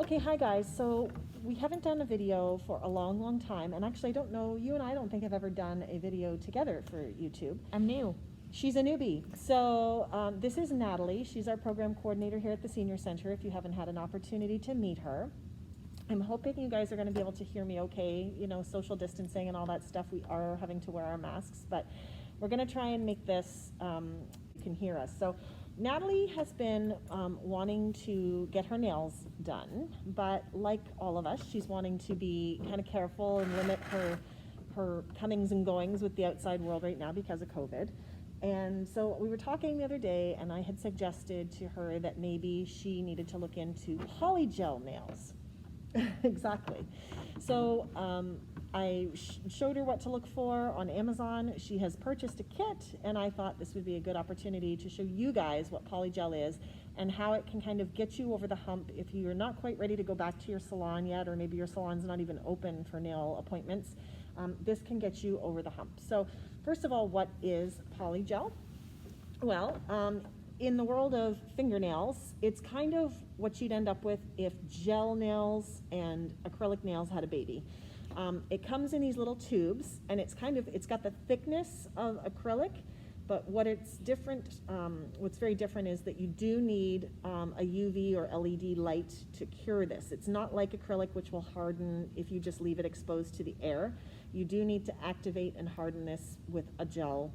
Okay, hi guys. So we haven't done a video for a long time, and actually I don't know, you and I don't think have ever done a video together for YouTube. I'm new. She's a newbie. So this is Natalie. She's our program coordinator here at the Senior Center, if you haven't had an opportunity to meet her. I'm hoping you guys are going to be able to hear me okay, you know, social distancing and all that stuff. We are having to wear our masks, but we're going to try and make this, you can hear us. So Natalie has been wanting to get her nails done, but like all of us, she's wanting to be kind of careful and limit her comings and goings with the outside world right now because of COVID. And so we were talking the other day, and I had suggested to her that maybe she needed to look into polygel nails. Exactly. So I showed her what to look for on Amazon. She has purchased a kit, and I thought this would be a good opportunity to show you guys what polygel is and how it can kind of get you over the hump if you're not quite ready to go back to your salon yet, or maybe your salon's not even open for nail appointments. This can get you over the hump. So first of all, what is polygel? Well, in the world of fingernails, it's kind of what you'd end up with if gel nails and acrylic nails had a baby. It comes in these little tubes, and it's got the thickness of acrylic, but what's very different is that you do need a UV or LED light to cure this. It's not like acrylic, which will harden if you just leave it exposed to the air. You do need to activate and harden this with a gel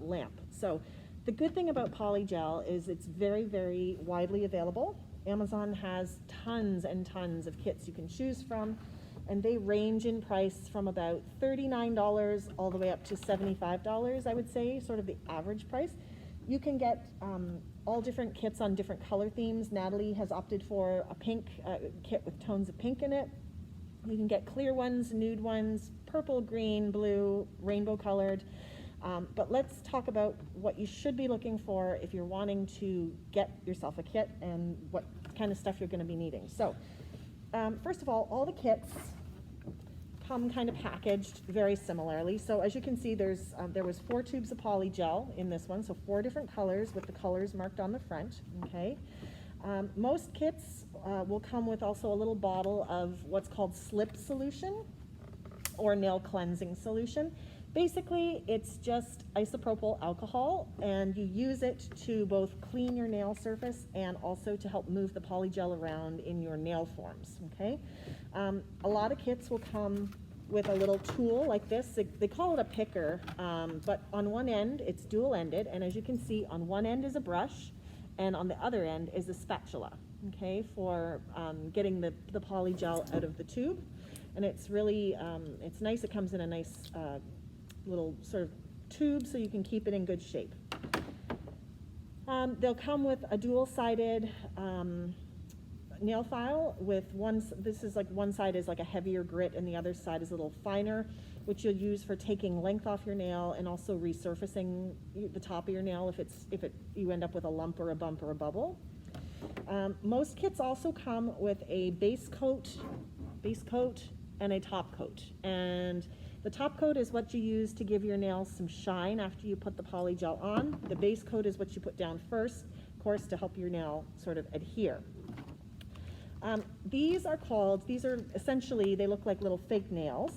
lamp. So the good thing about polygel is it's very, very widely available. Amazon has tons and tons of kits you can choose from, and they range in price from about $39 all the way up to $75, I would say, sort of the average price. You can get all different kits on different color themes. Natalie has opted for a pink kit with tones of pink in it. You can get clear ones, nude ones, purple, green, blue, rainbow colored. But let's talk about what you should be looking for if you're wanting to get yourself a kit and what kind of stuff you're going to be needing. So first of all the kits come kind of packaged very similarly. So as you can see, there was 4 tubes of polygel in this one, so 4 different colors with the colors marked on the front. Okay. Most kits will come with also a little bottle of what's called slip solution or nail cleansing solution. Basically, it's just isopropyl alcohol, and you use it to both clean your nail surface and also to help move the polygel around in your nail forms, okay? A lot of kits will come with a little tool like this. They call it a picker, but on one end, it's dual-ended, and as you can see, on one end is a brush, and on the other end is a spatula, okay, for getting the polygel out of the tube. And it's really, it's nice. It comes in a nice little sort of tube so you can keep it in good shape. They'll come with a dual-sided nail file with this is like one side is like a heavier grit and the other side is a little finer, which you'll use for taking length off your nail and also resurfacing the top of your nail if you end up with a lump or a bump or a bubble. Most kits also come with a base coat and a top coat, and the top coat is what you use to give your nails some shine after you put the polygel on. The base coat is what you put down first, of course, to help your nail sort of adhere. These are essentially, they look like little fake nails.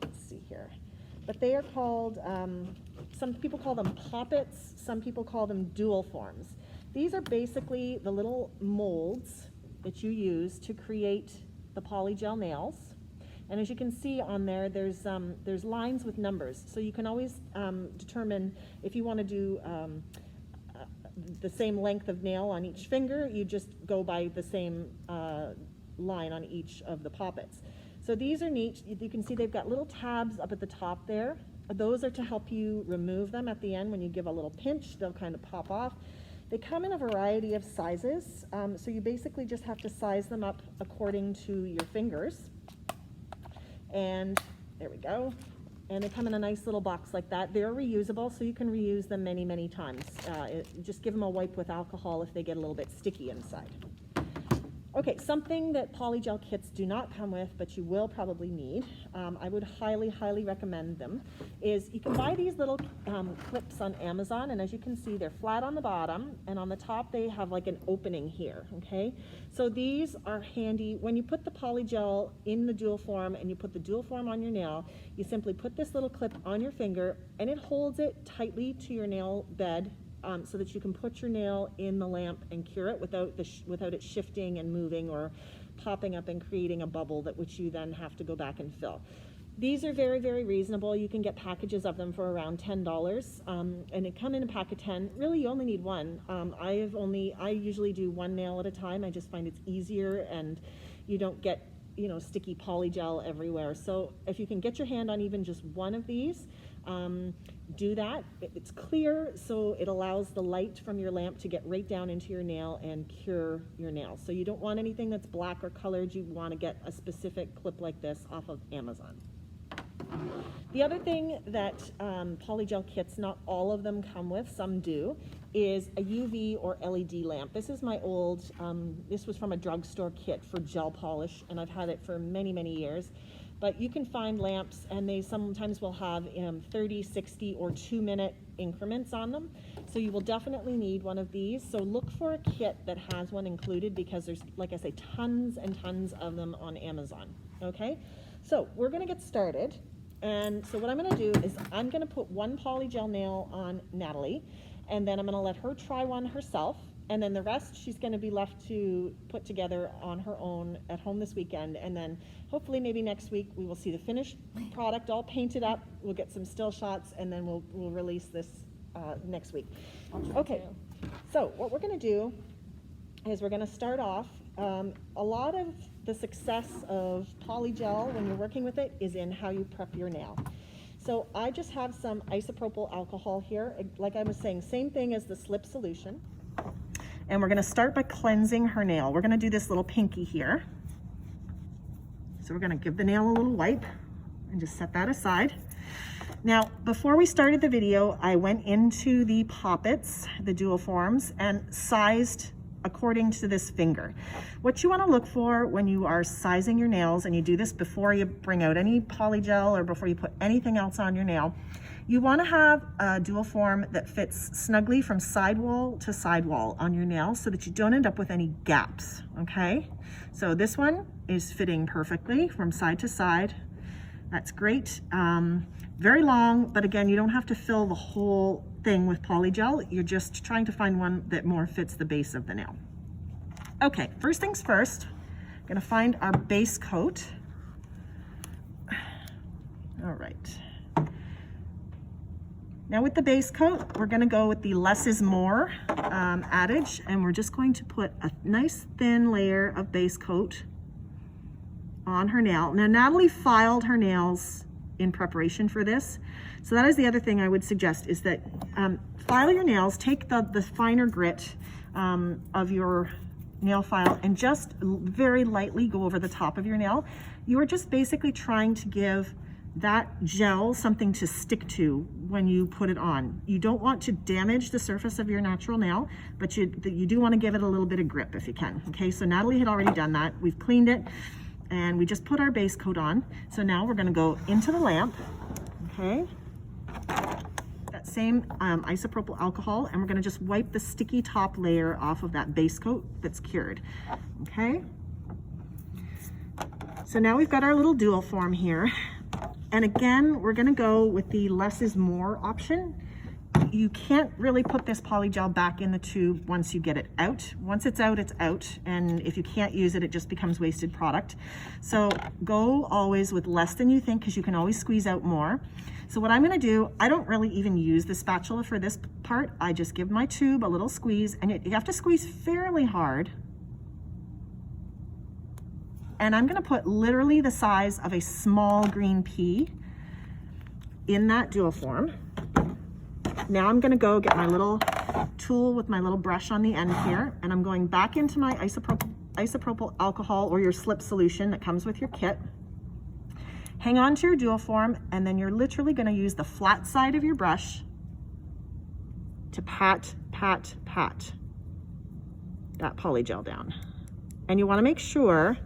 Let's see here. But they are called, some people call them poppets, some people call them dual forms. These are basically the little molds that you use to create the polygel nails. And as you can see on there, there's lines with numbers. So you can always determine if you want to do the same length of nail on each finger, you just go by the same line on each of the poppets. So these are neat. You can see they've got little tabs up at the top there. Those are to help you remove them at the end. When you give a little pinch, they'll kind of pop off. They come in a variety of sizes, so you basically just have to size them up according to your fingers. And there we go. And they come in a nice little box like that. They're reusable, so you can reuse them many, many times. Just give them a wipe with alcohol if they get a little bit sticky inside. Okay, something that Polygel kits do not come with, but you will probably need, I would highly, highly recommend them, is you can buy these little clips on Amazon, and as you can see, they're flat on the bottom, and on the top they have like an opening here, okay? So these are handy. When you put the Polygel in the dual form and you put the dual form on your nail, you simply put this little clip on your finger, and it holds it tightly to your nail bed, so that you can put your nail in the lamp and cure it without it shifting and moving or popping up and creating a bubble that which you then have to go back and fill. These are very, very reasonable. You can get packages of them for around $10, and they come in a pack of 10. Really, you only need one. I usually do one nail at a time. I just find it's easier, and you don't get, you know, sticky Polygel everywhere. So if you can get your hand on even just one of these, do that. It's clear, so it allows the light from your lamp to get right down into your nail and cure your nail. So you don't want anything that's black or colored. You want to get a specific clip like this off of Amazon. The other thing that Polygel kits, not all of them come with, some do, is a UV or LED lamp. This is my old, this was from a drugstore kit for gel polish, and I've had it for many, many years. But you can find lamps, and they sometimes will have 30, 60, or 2-minute increments on them. So you will definitely need one of these. So look for a kit that has one included, because there's, like I say, tons and tons of them on Amazon, okay? So we're gonna get started. And so what I'm gonna do is I'm gonna put one Polygel nail on Natalie, and then I'm gonna let her try one herself. And then the rest she's going to be left to put together on her own at home this weekend. And then hopefully maybe next week we will see the finished product all painted up. We'll get some still shots, and then we'll release this next week. Okay, so what we're going to do is we're going to start off. A lot of the success of Polygel when you're working with it is in how you prep your nail. So I just have some isopropyl alcohol here. Like I was saying, same thing as the slip solution. And we're going to start by cleansing her nail. We're going to do this little pinky here. So we're going to give the nail a little wipe and just set that aside. Now, before we started the video, I went into the poppets, the dual forms, and sized according to this finger. What you want to look for when you are sizing your nails, and you do this before you bring out any Polygel or before you put anything else on your nail, you want to have a dual form that fits snugly from sidewall to sidewall on your nail so that you don't end up with any gaps, okay? So this one is fitting perfectly from side to side. That's great. Very long, but again, you don't have to fill the whole thing with Polygel. You're just trying to find one that more fits the base of the nail. Okay, first things first, I'm gonna find our base coat. All right. Now with the base coat, we're gonna go with the less is more adage, and we're just going to put a nice thin layer of base coat on her nail. Now Natalie filed her nails in preparation for this. So that is the other thing I would suggest, is that file your nails, take the finer grit of your nail file and just very lightly go over the top of your nail. You are just basically trying to give that gel something to stick to when you put it on. You don't want to damage the surface of your natural nail, but you do want to give it a little bit of grip if you can. Okay, so Natalie had already done that. We've cleaned it, and we just put our base coat on. So now we're going to go into the lamp, okay, that same isopropyl alcohol, and we're going to just wipe the sticky top layer off of that base coat that's cured, okay? So now we've got our little dual form here. And again, we're gonna go with the less is more option. You can't really put this Polygel back in the tube once you get it out. Once it's out, it's out. And if you can't use it, it just becomes wasted product. So go always with less than you think, because you can always squeeze out more. So what I'm gonna do, I don't really even use the spatula for this part. I just give my tube a little squeeze, and you have to squeeze fairly hard. And I'm gonna put literally the size of a small green pea in that dual form. Now I'm gonna go get my little tool with my little brush on the end here, and I'm going back into my isopropyl alcohol or your slip solution that comes with your kit. Hang on to your dual form, and then you're literally gonna use the flat side of your brush to pat, pat, pat that Polygel down. and you want to make sure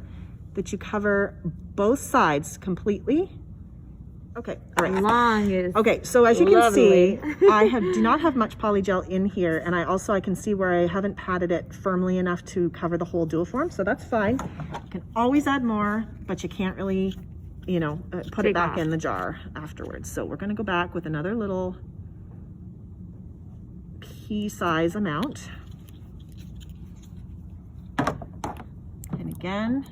that you cover both sides completely. Okay, all right. Long is okay, so as you can lovely. see, I do not have much polygel in here, and I can see where I haven't patted it firmly enough to cover the whole dual form, so that's fine. You can always add more, but you can't really, you know, put it back in the jar afterwards. So we're gonna go back with another little pea size amount. And again,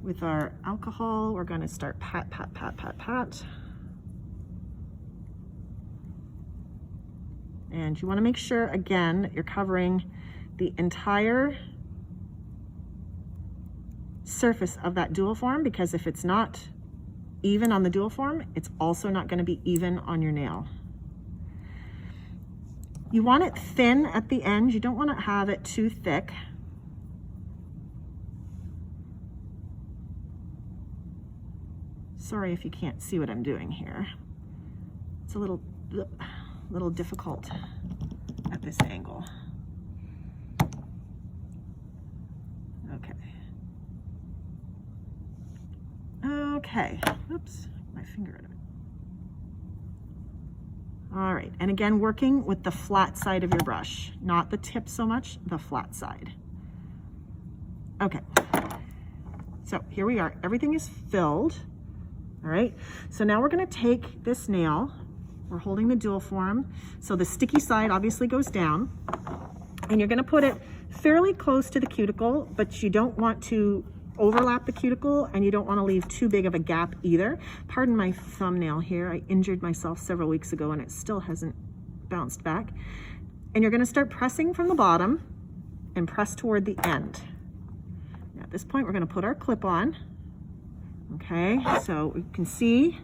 with our alcohol, we're gonna start pat, pat, pat, pat, pat. And you wanna make sure, again, that you're covering the entire surface of that dual form, because if it's not even on the dual form, it's also not gonna be even on your nail. You want it thin at the end. You don't wanna have it too thick. Sorry if you can't see what I'm doing here. It's a little difficult at this angle. Okay. Okay, oops, my finger out of it. All right, and again, working with the flat side of your brush, not the tip so much, the flat side. Okay, so here we are, everything is filled. All right, so now we're gonna take this nail, we're holding the dual form, so the sticky side obviously goes down, and you're gonna put it fairly close to the cuticle, but you don't want to overlap the cuticle, and you don't wanna leave too big of a gap either. Pardon my thumbnail here, I injured myself several weeks ago and it still hasn't bounced back. And you're gonna start pressing from the bottom and press toward the end. Now at this point, we're gonna put our clip on. Okay, so you can see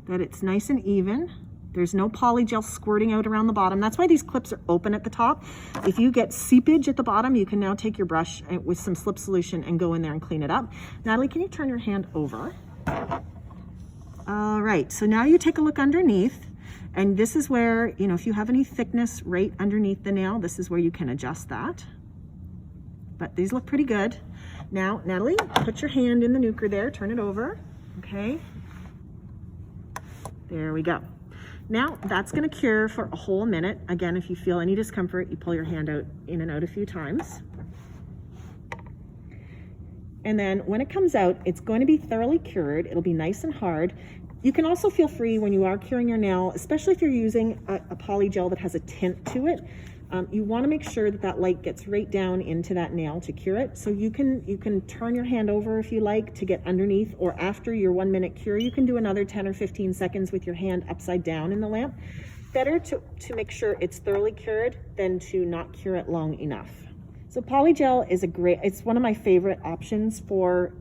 that it's nice and even. There's no polygel squirting out around the bottom. That's why these clips are open at the top. If you get seepage at the bottom, you can now take your brush with some slip solution and go in there and clean it up. Natalie, can you turn your hand over? All right, so now you take a look underneath, and this is where, you know, if you have any thickness right underneath the nail, this is where you can adjust that. But these look pretty good. Now, Natalie, put your hand in the nuker there, turn it over, okay? There we go. Now, that's gonna cure for a whole minute. Again, if you feel any discomfort, you pull your hand out in and out a few times. And then when it comes out, it's going to be thoroughly cured. It'll be nice and hard. You can also feel free when you are curing your nail, especially if you're using a polygel that has a tint to it, you want to make sure that that light gets right down into that nail to cure it. So you can turn your hand over if you like to get underneath, or after your 1 minute cure, you can do another 10 or 15 seconds with your hand upside down in the lamp. Better to make sure it's thoroughly cured than to not cure it long enough. So polygel is it's one of my favorite options for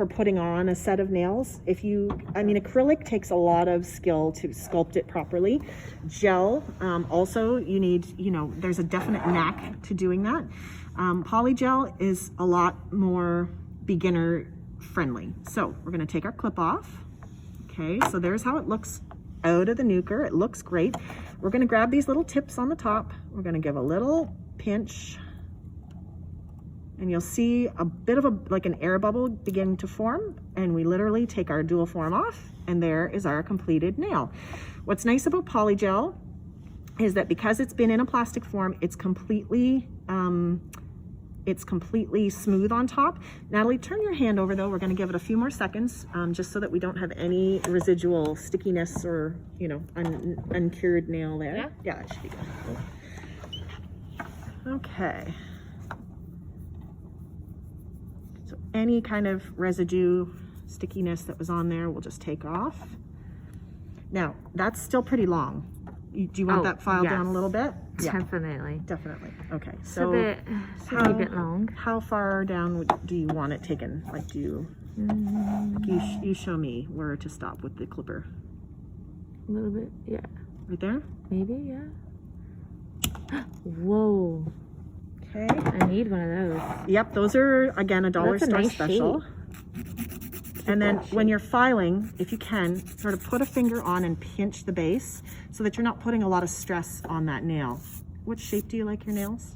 putting on a set of nails. Acrylic takes a lot of skill to sculpt it properly. Gel, also you need, there's a definite knack to doing that. Polygel is a lot more beginner friendly. So we're gonna take our clip off. Okay, so there's how it looks out of the nuker. It looks great. We're gonna grab these little tips on the top. We're gonna give a little pinch, and you'll see a bit of like an air bubble begin to form, and we literally take our dual form off, and there is our completed nail. What's nice about polygel is that because it's been in a plastic form, it's completely smooth on top. Natalie, turn your hand over though. We're gonna give it a few more seconds, just so that we don't have any residual stickiness or, uncured nail there. Yeah? Yeah, that should be good. Okay. So any kind of residue, stickiness that was on there, we'll just take off. Now, that's still pretty long. Do you want that file down a little bit? Definitely. Definitely. Okay. So a bit long. How far down do you want it taken? Like, do you, you show me where to stop with the clipper. A little bit, yeah. Right there? Maybe, yeah. Whoa. Okay. I need one of those. Yep, those are, again, a dollar store special. And then when you're filing, if you can, sort of put a finger on and pinch the base so that you're not putting a lot of stress on that nail. What shape do you like your nails?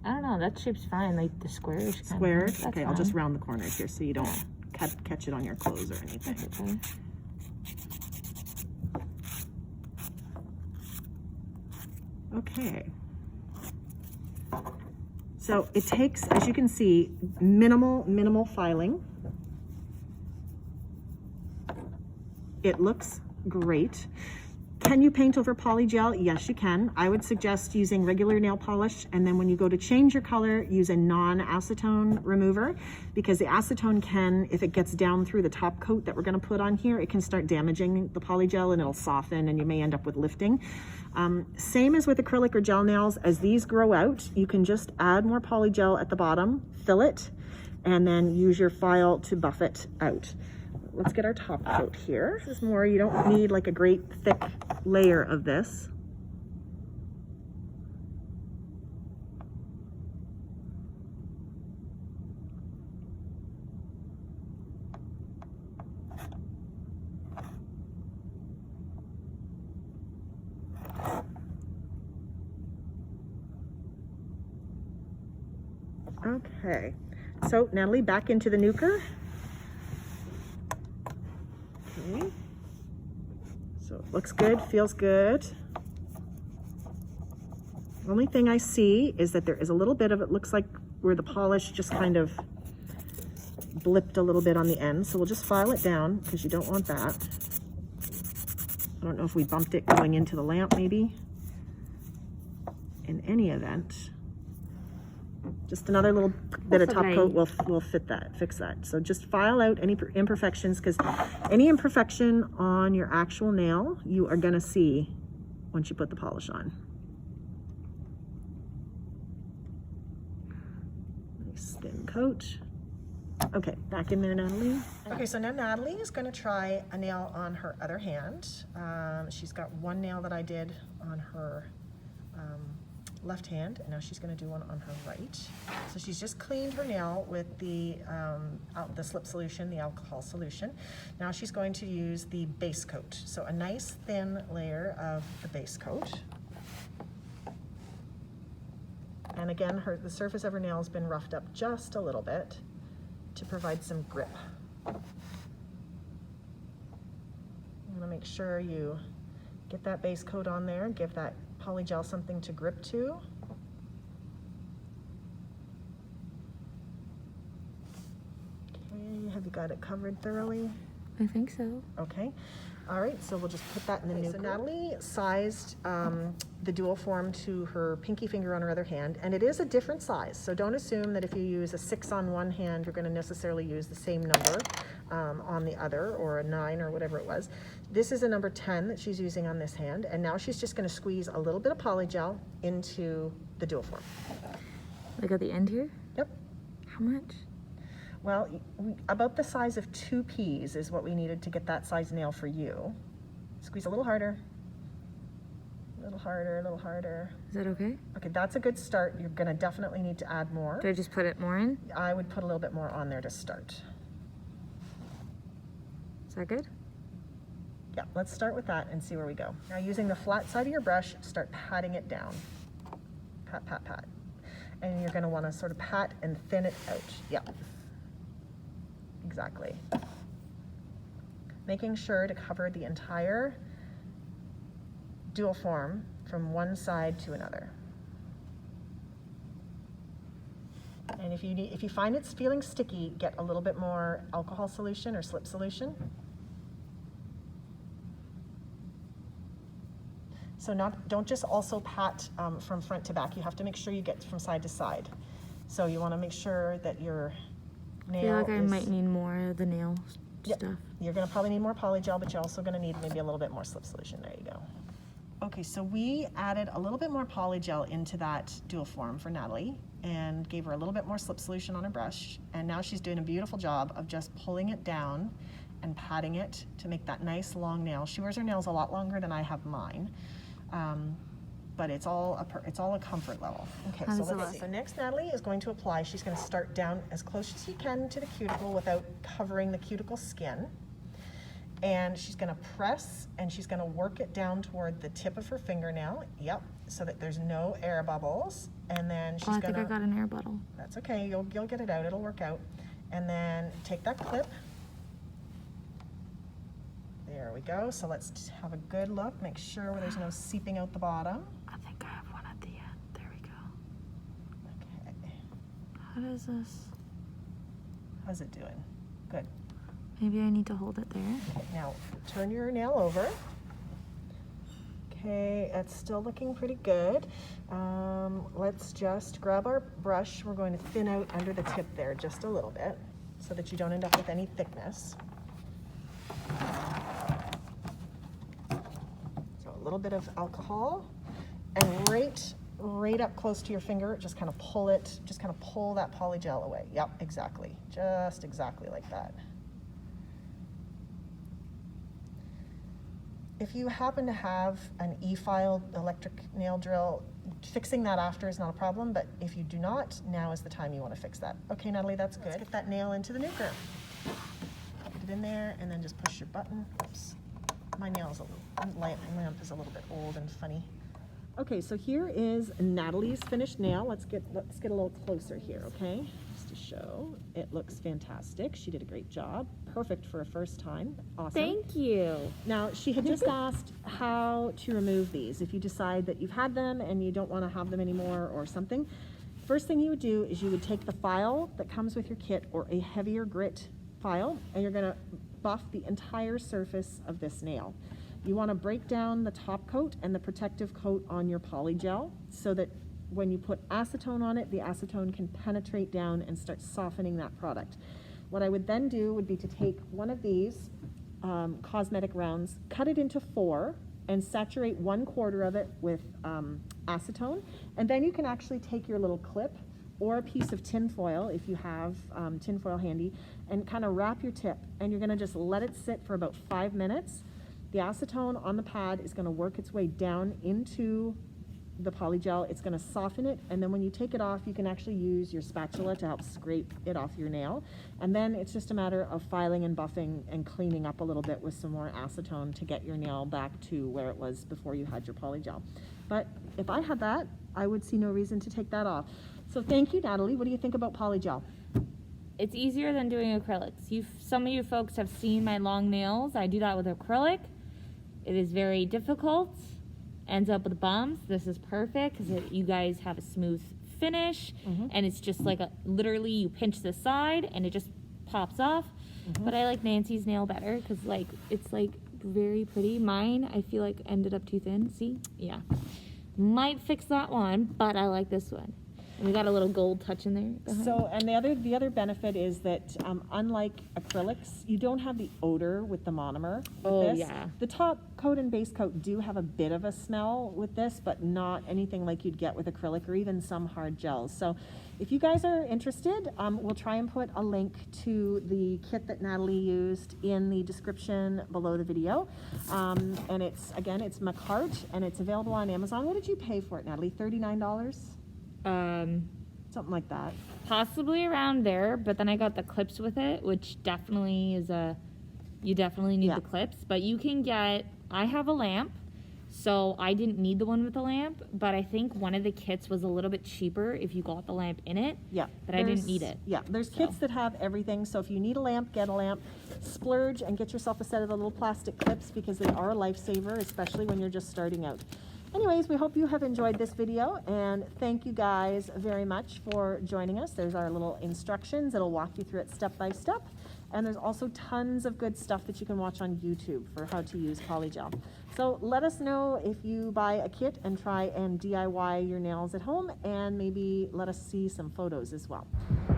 I don't know, that shape's fine, like the squarish kind Square? of. Okay, I'll just round the corners here so you don't catch it on your clothes or anything. Okay. Okay. So it takes, as you can see, minimal filing. It looks great. Can you paint over polygel? Yes, you can. I would suggest using regular nail polish, and then when you go to change your color, use a non-acetone remover, because the acetone can, if it gets down through the top coat that we're gonna put on here, it can start damaging the polygel and it'll soften and you may end up with lifting. Same as with acrylic or gel nails, as these grow out, you can just add more polygel at the bottom, fill it, and then use your file to buff it out. Let's get our top coat here. This is more, you don't need like a great thick layer of this. Okay, so Natalie, back into the nuker. Okay. So it looks good, feels good. The only thing I see is that there is a little bit of, it looks like where the polish just kind of blipped a little bit on the end. So we'll just file it down because you don't want that. I don't know if we bumped it going into the lamp maybe. In any event, just another little bit of top coat will fix that. So just file out any imperfections, because any imperfection on your actual nail, you are gonna see once you put the polish on. Nice thin coat. Okay, back in there, Natalie. Okay, so now Natalie is gonna try a nail on her other hand. She's got one nail that I did on her left hand, and now she's going to do one on her right. So she's just cleaned her nail with the slip solution, the alcohol solution. Now she's going to use the base coat. So a nice thin layer of the base coat. And again, the surface of her nail has been roughed up just a little bit to provide some grip. You want to make sure you get that base coat on there, give that polygel something to grip to. Okay, have you got it covered thoroughly? I think so. Okay. All right, so we'll just put that in the nuker. So Natalie sized the dual form to her pinky finger on her other hand, and it is a different size. So don't assume that if you use a 6 on one hand, you're going to necessarily use the same number on the other, or a 9 or whatever it was. This is a number 10 that she's using on this hand, and now she's just going to squeeze a little bit of polygel into the dual form. Like at the end here? Yep. How much? Well, about the size of 2 peas is what we needed to get that size nail for you. Squeeze a little harder. A little harder, a little harder. Is that okay? Okay, that's a good start. You're gonna definitely need to add more. Do I just put it more in? I would put a little bit more on there to start. Is that good? Yeah, let's start with that and see where we go. Now using the flat side of your brush, start patting it down. Pat, pat, pat. And you're gonna wanna sort of pat and thin it out. Yeah. Exactly. Making sure to cover the entire dual form from one side to another. And if you find it's feeling sticky, get a little bit more alcohol solution or slip solution. So don't just also pat from front to back. You have to make sure you get from side to side. So you want to make sure that your nail I feel like I might need more of the nail stuff. You're going to probably need more polygel, but you're also going to need maybe a little bit more slip solution. There you go. Okay, so we added a little bit more polygel into that dual form for Natalie and gave her a little bit more slip solution on her brush. And now she's doing a beautiful job of just pulling it down and patting it to make that nice long nail. She wears her nails a lot longer than I have mine. But it's all a comfort level. Okay, so let's see. So next Natalie is going to apply. She's going to start down as close as you can to the cuticle without covering the cuticle skin. And she's going to press and she's going to work it down toward the tip of her fingernail. Yep. so that there's no air bubbles. And then she's Oh, I gonna. think I got an air bottle. That's okay. You'll get it out. It'll work out. And then take that clip. There we go. So let's have a good look. Make sure there's no seeping out the bottom. I think I have one at the end. There we go. Okay. How does this? How's it doing? Good. Maybe I need to hold it there. Okay, now turn your nail over. Okay, it's still looking pretty good. Let's just grab our brush. We're going to thin out under the tip there just a little bit so that you don't end up with any thickness. So a little bit of alcohol, and right up close to your finger, just kind of pull that polygel away. Yep, exactly. Just exactly like that. If you happen to have an E-file electric nail drill, fixing that after is not a problem, but if you do not, now is the time you want to fix that. Okay, Natalie, that's good. Let's get that nail into the nuker. Get it in there, and then just push your button. Oops. My lamp is a little bit old and funny. Okay, so here is Natalie's finished nail. Let's get a little closer here, okay? Just to show. It looks fantastic. She did a great job. Perfect for a first time. Awesome. Thank you. Now, she had just asked how to remove these. If you decide that you've had them and you don't want to have them anymore or something, first thing you would do is you would take the file that comes with your kit or a heavier grit file, and you're going to buff the entire surface of this nail. You want to break down the top coat and the protective coat on your polygel so that when you put acetone on it, the acetone can penetrate down and start softening that product. What I would then do would be to take one of these cosmetic rounds, cut it into 4, and saturate 1/4 of it with acetone. And then you can actually take your little clip or a piece of tin foil, if you have tin foil handy, and kind of wrap your tip. And you're going to just let it sit for about 5 minutes. The acetone on the pad is going to work its way down into the polygel. It's going to soften it, and then when you take it off, you can actually use your spatula to help scrape it off your nail. And then it's just a matter of filing and buffing and cleaning up a little bit with some more acetone to get your nail back to where it was before you had your polygel. But if I had that, I would see no reason to take that off. So thank you, Natalie. What do you think about polygel? It's easier than doing acrylics. Some of you folks have seen my long nails. I do that with acrylic. It is very difficult. Ends up with bumps. This is perfect because you guys have a smooth finish, and it's just like literally you pinch the side and it just pops off. But I like Nancy's nail better because it's very pretty. Mine I feel like ended up too thin. See? Yeah. Might fix that one, but I like this one. And we got a little gold touch in there behind. So, and the other benefit is that unlike acrylics, you don't have the odor with the monomer with this. Yeah. The top coat and base coat do have a bit of a smell with this, but not anything like you'd get with acrylic or even some hard gels. So if you guys are interested, we'll try and put a link to the kit that Natalie used in the description below the video. And it's Macart, and it's available on Amazon. What did you pay for it, Natalie? $39? Something like that. Possibly around there, but then I got the clips with it, which definitely is you definitely need the clips, but you can I have a lamp, so I didn't need the one with the lamp, but I think one of the kits was a little bit cheaper if you got the lamp in it. Yeah. But I didn't need it. Yeah, there's kits that have everything, so if you need a lamp, get a lamp. Splurge and get yourself a set of the little plastic clips because they are a lifesaver, especially when you're just starting out. Anyways, we hope you have enjoyed this video, and thank you guys very much for joining us. There's our little instructions. It'll walk you through it step by step. And there's also tons of good stuff that you can watch on YouTube for how to use polygel. So let us know if you buy a kit and try and DIY your nails at home, and maybe let us see some photos as well.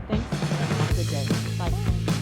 Thanks, and have a good day. Bye.